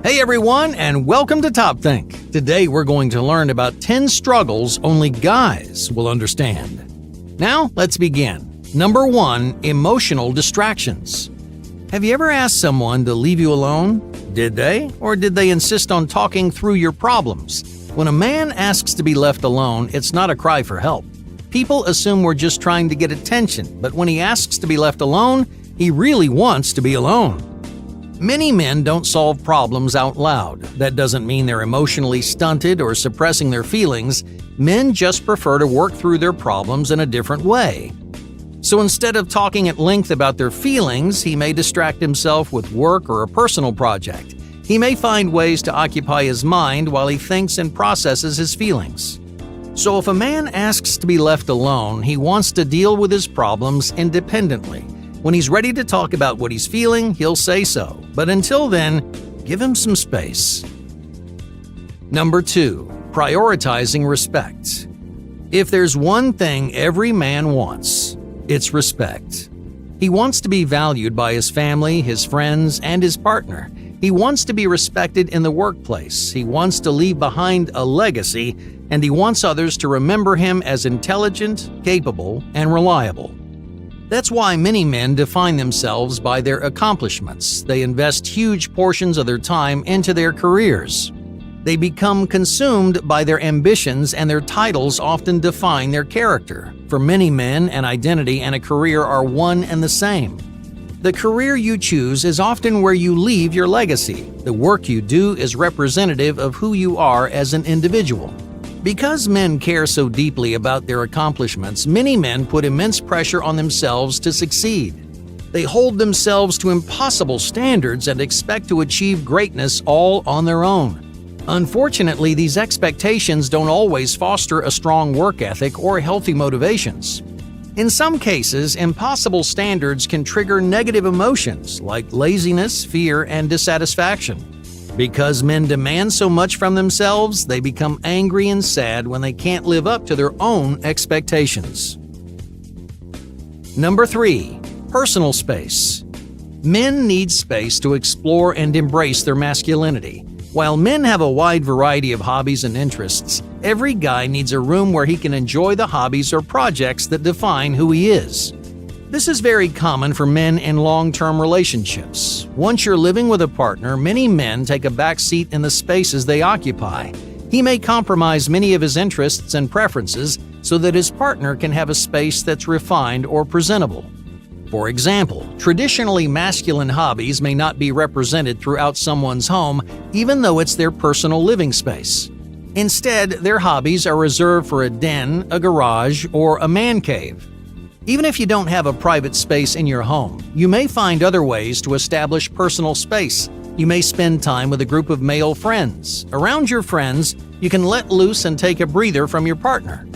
Hey everyone, and welcome to Top Think. Today we're going to learn about 10 struggles only guys will understand. Now, let's begin. Number 1, emotional distractions. Have you ever asked someone to leave you alone? Did they? Or did they insist on talking through your problems? When a man asks to be left alone, it's not a cry for help. People assume we're just trying to get attention, but when he asks to be left alone, he really wants to be alone. Many men don't solve problems out loud. That doesn't mean they're emotionally stunted or suppressing their feelings. Men just prefer to work through their problems in a different way. So instead of talking at length about their feelings, he may distract himself with work or a personal project. He may find ways to occupy his mind while he thinks and processes his feelings. So if a man asks to be left alone, he wants to deal with his problems independently. When he's ready to talk about what he's feeling, he'll say so. But until then, give him some space. Number 2, prioritizing respect. If there's one thing every man wants, it's respect. He wants to be valued by his family, his friends, and his partner. He wants to be respected in the workplace. He wants to leave behind a legacy, and he wants others to remember him as intelligent, capable, and reliable. That's why many men define themselves by their accomplishments. They invest huge portions of their time into their careers. They become consumed by their ambitions, and their titles often define their character. For many men, an identity and a career are one and the same. The career you choose is often where you leave your legacy. The work you do is representative of who you are as an individual. Because men care so deeply about their accomplishments, many men put immense pressure on themselves to succeed. They hold themselves to impossible standards and expect to achieve greatness all on their own. Unfortunately, these expectations don't always foster a strong work ethic or healthy motivations. In some cases, impossible standards can trigger negative emotions like laziness, fear, and dissatisfaction. Because men demand so much from themselves, they become angry and sad when they can't live up to their own expectations. Number 3, personal space. Men need space to explore and embrace their masculinity. While men have a wide variety of hobbies and interests, every guy needs a room where he can enjoy the hobbies or projects that define who he is. This is very common for men in long-term relationships. Once you're living with a partner, many men take a back seat in the spaces they occupy. He may compromise many of his interests and preferences so that his partner can have a space that's refined or presentable. For example, traditionally masculine hobbies may not be represented throughout someone's home, even though it's their personal living space. Instead, their hobbies are reserved for a den, a garage, or a man cave. Even if you don't have a private space in your home, you may find other ways to establish personal space. You may spend time with a group of male friends. Around your friends, you can let loose and take a breather from your partner.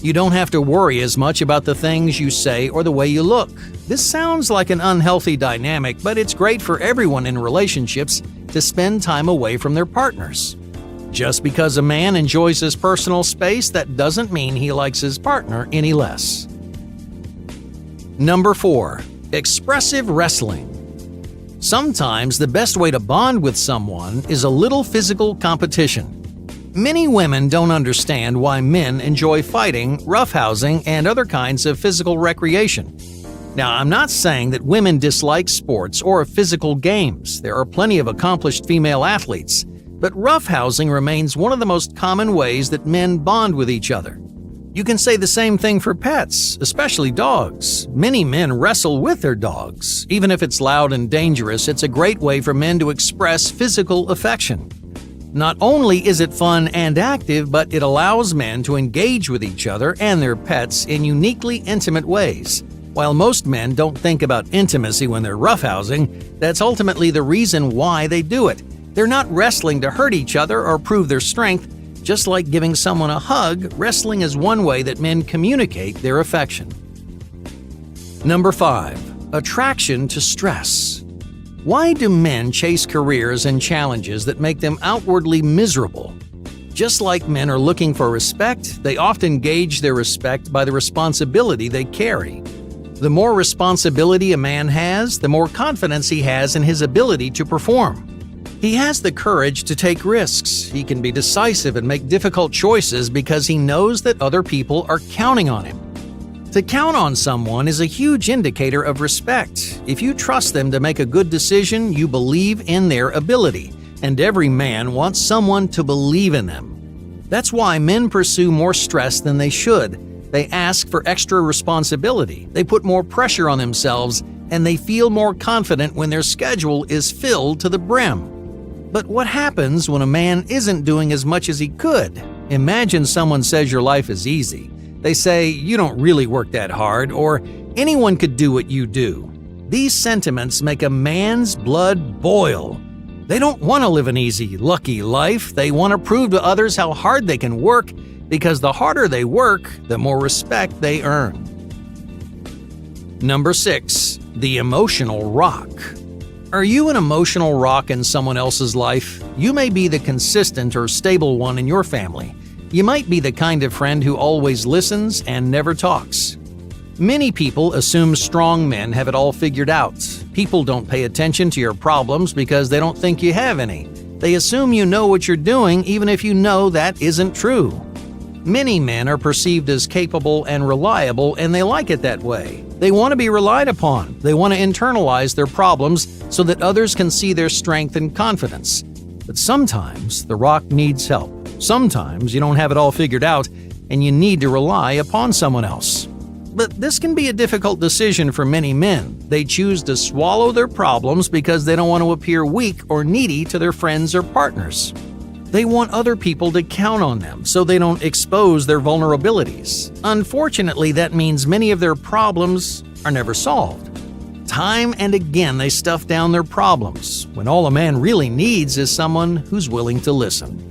You don't have to worry as much about the things you say or the way you look. This sounds like an unhealthy dynamic, but it's great for everyone in relationships to spend time away from their partners. Just because a man enjoys his personal space, that doesn't mean he likes his partner any less. Number 4, expressive wrestling. Sometimes the best way to bond with someone is a little physical competition. Many women don't understand why men enjoy fighting, roughhousing, and other kinds of physical recreation. Now, I'm not saying that women dislike sports or physical games. There are plenty of accomplished female athletes, but roughhousing remains one of the most common ways that men bond with each other. You can say the same thing for pets, especially dogs. Many men wrestle with their dogs. Even if it's loud and dangerous, it's a great way for men to express physical affection. Not only is it fun and active, but it allows men to engage with each other and their pets in uniquely intimate ways. While most men don't think about intimacy when they're roughhousing, that's ultimately the reason why they do it. They're not wrestling to hurt each other or prove their strength. Just like giving someone a hug, wrestling is one way that men communicate their affection. Number 5, attraction to stress. Why do men chase careers and challenges that make them outwardly miserable? Just like men are looking for respect, they often gauge their respect by the responsibility they carry. The more responsibility a man has, the more confidence he has in his ability to perform. He has the courage to take risks. He can be decisive and make difficult choices because he knows that other people are counting on him. To count on someone is a huge indicator of respect. If you trust them to make a good decision, you believe in their ability, and every man wants someone to believe in them. That's why men pursue more stress than they should. They ask for extra responsibility, they put more pressure on themselves, and they feel more confident when their schedule is filled to the brim. But what happens when a man isn't doing as much as he could? Imagine someone says your life is easy. They say, you don't really work that hard, or anyone could do what you do. These sentiments make a man's blood boil. They don't want to live an easy, lucky life. They want to prove to others how hard they can work, because the harder they work, the more respect they earn. Number 6. The emotional rock. Are you an emotional rock in someone else's life? You may be the consistent or stable one in your family. You might be the kind of friend who always listens and never talks. Many people assume strong men have it all figured out. People don't pay attention to your problems because they don't think you have any. They assume you know what you're doing even if you know that isn't true. Many men are perceived as capable and reliable, and they like it that way. They want to be relied upon. They want to internalize their problems so that others can see their strength and confidence. But sometimes the rock needs help. Sometimes you don't have it all figured out, and you need to rely upon someone else. But this can be a difficult decision for many men. They choose to swallow their problems because they don't want to appear weak or needy to their friends or partners. They want other people to count on them so they don't expose their vulnerabilities. Unfortunately, that means many of their problems are never solved. Time and again, they stuff down their problems, when all a man really needs is someone who's willing to listen.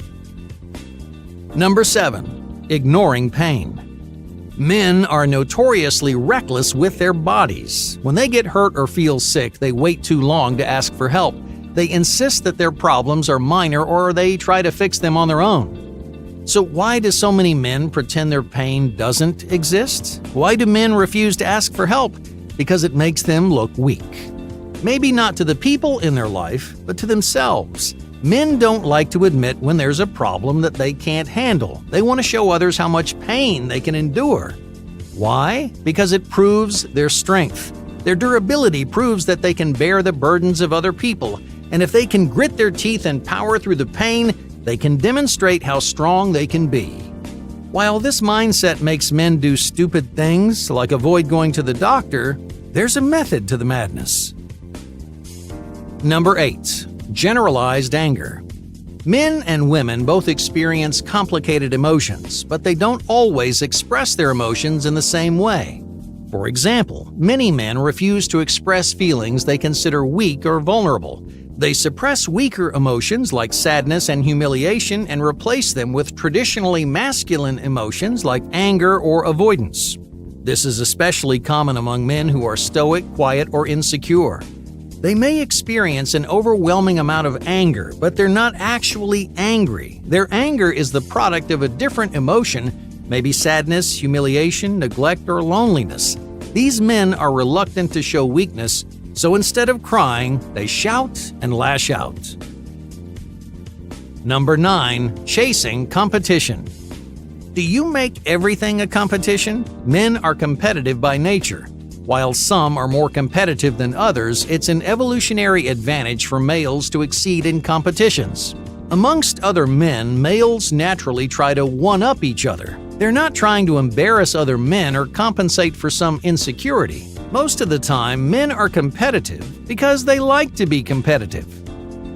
Number 7. Ignoring pain. Men are notoriously reckless with their bodies. When they get hurt or feel sick, they wait too long to ask for help. They insist that their problems are minor, or they try to fix them on their own. So why do so many men pretend their pain doesn't exist? Why do men refuse to ask for help? Because it makes them look weak. Maybe not to the people in their life, but to themselves. Men don't like to admit when there's a problem that they can't handle. They want to show others how much pain they can endure. Why? Because it proves their strength. Their durability proves that they can bear the burdens of other people. And if they can grit their teeth and power through the pain, they can demonstrate how strong they can be. While this mindset makes men do stupid things, like avoid going to the doctor, there's a method to the madness. Number 8. Generalized anger. Men and women both experience complicated emotions, but they don't always express their emotions in the same way. For example, many men refuse to express feelings they consider weak or vulnerable. They suppress weaker emotions like sadness and humiliation and replace them with traditionally masculine emotions like anger or avoidance. This is especially common among men who are stoic, quiet, or insecure. They may experience an overwhelming amount of anger, but they're not actually angry. Their anger is the product of a different emotion, maybe sadness, humiliation, neglect, or loneliness. These men are reluctant to show weakness, so instead of crying, they shout and lash out. Number 9. Chasing competition. Do you make everything a competition? Men are competitive by nature. While some are more competitive than others, it's an evolutionary advantage for males to exceed in competitions. Amongst other men, males naturally try to one-up each other. They're not trying to embarrass other men or compensate for some insecurity. Most of the time, men are competitive because they like to be competitive.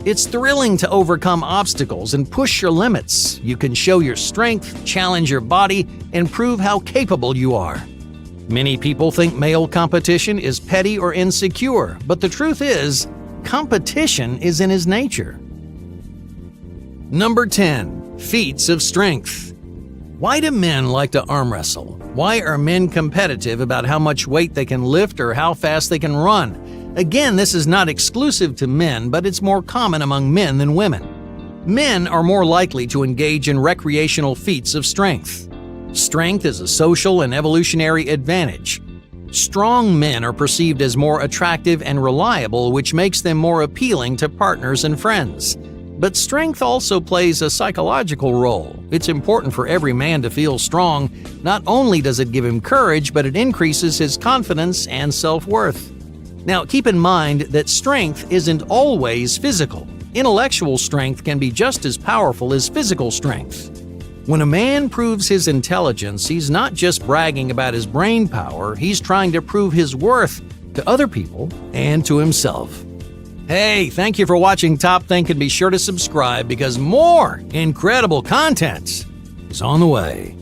It's thrilling to overcome obstacles and push your limits. You can show your strength, challenge your body, and prove how capable you are. Many people think male competition is petty or insecure, but the truth is, competition is in his nature. Number 10. Feats of strength. Why do men like to arm wrestle? Why are men competitive about how much weight they can lift or how fast they can run? Again, this is not exclusive to men, but it's more common among men than women. Men are more likely to engage in recreational feats of strength. Strength is a social and evolutionary advantage. Strong men are perceived as more attractive and reliable, which makes them more appealing to partners and friends. But strength also plays a psychological role. It's important for every man to feel strong. Not only does it give him courage, but it increases his confidence and self-worth. Now, keep in mind that strength isn't always physical. Intellectual strength can be just as powerful as physical strength. When a man proves his intelligence, he's not just bragging about his brain power, he's trying to prove his worth to other people and to himself. Hey, thank you for watching Top Think, and be sure to subscribe because more incredible content is on the way.